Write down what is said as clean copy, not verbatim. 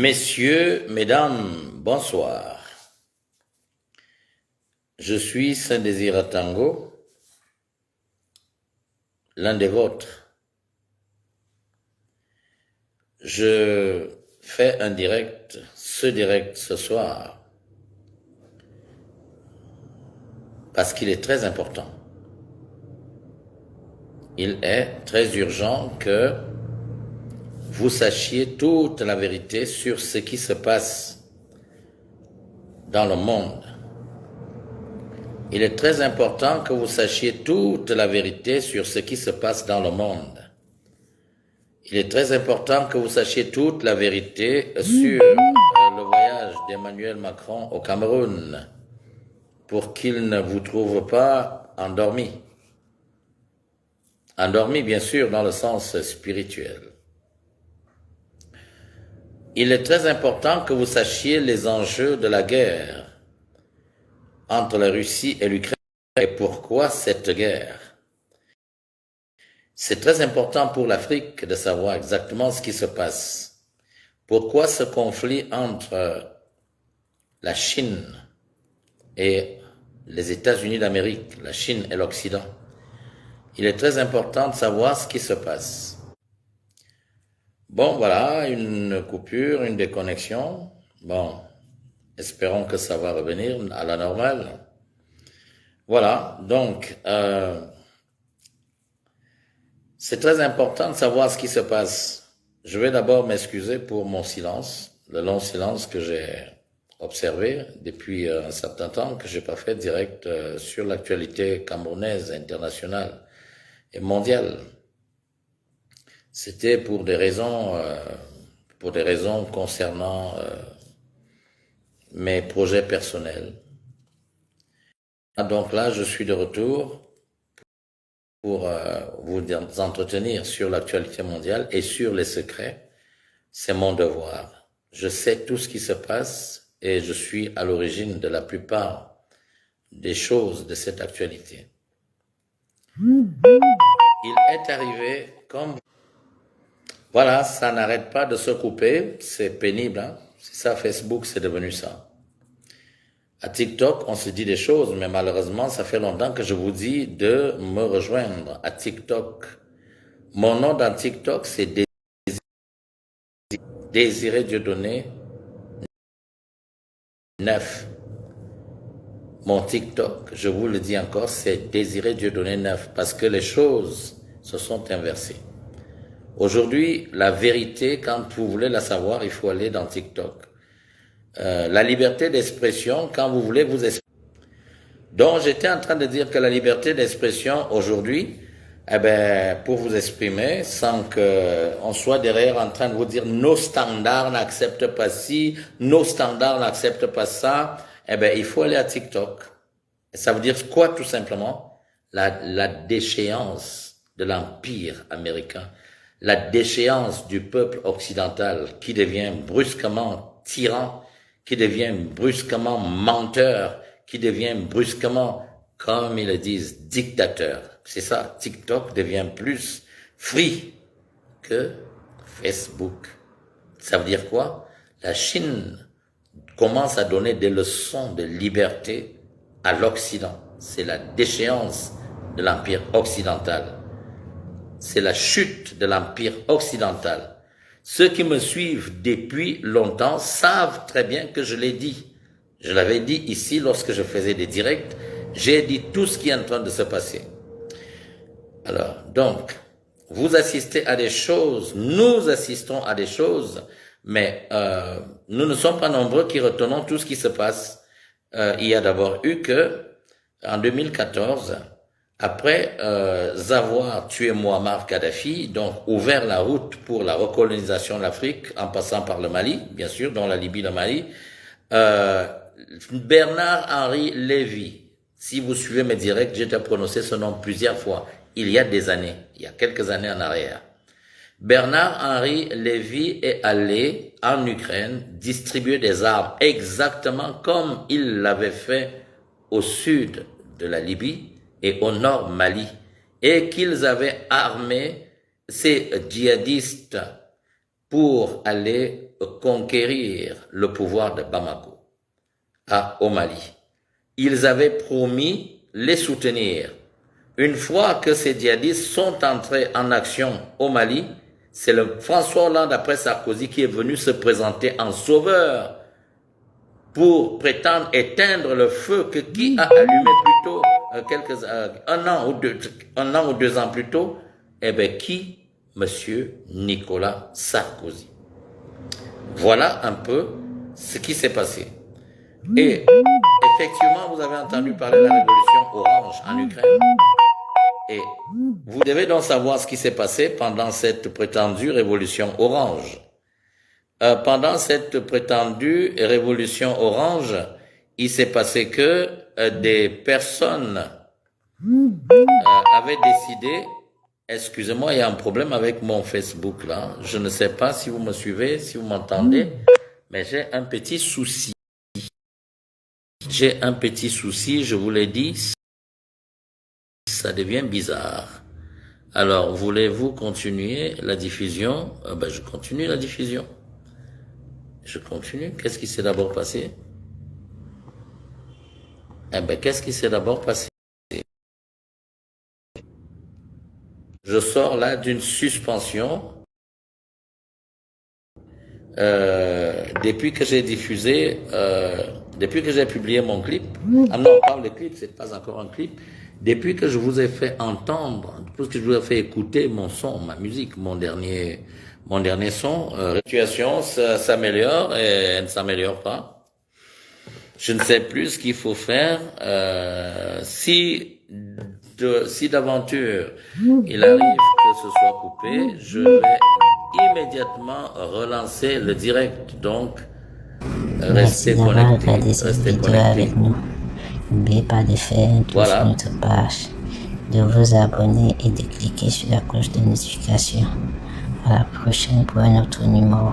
Messieurs, mesdames, bonsoir. Je suis Saint-Désir Tango, l'un des vôtres. Je fais un direct ce soir, parce qu'il est très important. Il est très urgent que vous sachiez toute la vérité sur ce qui se passe dans le monde. Il est très important que vous sachiez toute la vérité sur ce qui se passe dans le monde. Il est très important que vous sachiez toute la vérité sur le voyage d'Emmanuel Macron au Cameroun pour qu'il ne vous trouve pas endormi. Endormi, bien sûr, dans le sens spirituel. Il est très important que vous sachiez les enjeux de la guerre entre la Russie et l'Ukraine et pourquoi cette guerre. C'est très important pour l'Afrique de savoir exactement ce qui se passe. Pourquoi ce conflit entre la Chine et les États-Unis d'Amérique, la Chine et l'Occident. Il est très important de savoir ce qui se passe. Bon, voilà, une coupure, une déconnexion. Bon, espérons que ça va revenir à la normale. Voilà, donc, c'est très important de savoir ce qui se passe. Je vais d'abord m'excuser pour mon silence, le long silence que j'ai observé depuis un certain temps, que j'ai pas fait direct sur l'actualité camerounaise, internationale et mondiale. C'était pour des raisons concernant mes projets personnels. Donc là, je suis de retour pour vous entretenir sur l'actualité mondiale et sur les secrets. C'est mon devoir. Je sais tout ce qui se passe et je suis à l'origine de la plupart des choses de cette actualité. Il est arrivé comme... Voilà, ça n'arrête pas de se couper, c'est pénible, hein? C'est ça, Facebook, c'est devenu ça. À TikTok, on se dit des choses, mais malheureusement, ça fait longtemps que je vous dis de me rejoindre à TikTok. Mon nom dans TikTok, c'est Désiré Dieudonné 9. Mon TikTok, je vous le dis encore, c'est Désiré Dieudonné 9, parce que les choses se sont inversées. Aujourd'hui, la vérité, quand vous voulez la savoir, il faut aller dans TikTok. La liberté d'expression, quand vous voulez vous exprimer. Donc, j'étais en train de dire que la liberté d'expression aujourd'hui, pour vous exprimer, sans qu'on soit derrière en train de vous dire nos standards n'acceptent pas ci, nos standards n'acceptent pas ça, il faut aller à TikTok. Et ça veut dire quoi, tout simplement? La déchéance de l'empire américain, la déchéance du peuple occidental qui devient brusquement tyran, qui devient brusquement menteur, qui devient brusquement, comme ils le disent, dictateur. C'est ça, TikTok devient plus free que Facebook. Ça veut dire quoi? La Chine commence à donner des leçons de liberté à l'Occident. C'est la déchéance de l'empire occidental. C'est la chute de l'empire occidental. Ceux qui me suivent depuis longtemps savent très bien que je l'ai dit. Je l'avais dit ici lorsque je faisais des directs. J'ai dit tout ce qui est en train de se passer. Alors, donc, vous assistez à des choses, nous assistons à des choses, mais nous ne sommes pas nombreux qui retenons tout ce qui se passe. Il y a d'abord eu que, en 2014, après avoir tué Muammar Kadhafi, donc ouvert la route pour la recolonisation de l'Afrique, en passant par le Mali, bien sûr, dont la Libye, le Mali, Bernard-Henri Lévy, si vous suivez mes directs, j'ai déjà prononcé ce nom plusieurs fois, il y a des années, il y a quelques années en arrière. Bernard-Henri Lévy est allé en Ukraine distribuer des armes exactement comme il l'avait fait au sud de la Libye et au nord Mali, et qu'ils avaient armé ces djihadistes pour aller conquérir le pouvoir de Bamako au Mali. Ils avaient promis les soutenir. Une fois que ces djihadistes sont entrés en action au Mali, c'est le François Hollande après Sarkozy qui est venu se présenter en sauveur pour prétendre éteindre le feu que qui a allumé plutôt un an ou 2 ans plus tôt, eh bien qui? Monsieur Nicolas Sarkozy. Voilà un peu ce qui s'est passé. Et effectivement, vous avez entendu parler de la révolution orange en Ukraine. Et vous devez donc savoir ce qui s'est passé pendant cette prétendue révolution orange. Pendant cette prétendue révolution orange, il s'est passé que des personnes avaient décidé, excusez-moi, il y a un problème avec mon Facebook là, je ne sais pas si vous me suivez, si vous m'entendez, mais j'ai un petit souci. J'ai un petit souci, je vous l'ai dit, ça devient bizarre. Alors, voulez-vous continuer la diffusion? Je continue la diffusion. Je continue. Qu'est-ce qui s'est d'abord passé? Qu'est-ce qui s'est d'abord passé? Je sors là d'une suspension. Depuis que j'ai diffusé, depuis que j'ai publié mon clip. Ah non, pas le clip, c'est pas encore un clip. Depuis que je vous ai fait entendre, depuis que je vous ai fait écouter mon son, ma musique, mon dernier son, la situation s'améliore et elle ne s'améliore pas. Je ne sais plus ce qu'il faut faire. Si d'aventure il arrive que ce soit coupé, je vais immédiatement relancer le direct. Donc, restez connectés. Restez connectés avec nous. N'oubliez pas de faire un tour sur notre page, de vous abonner et de cliquer sur la cloche de notification. À la prochaine pour un autre numéro.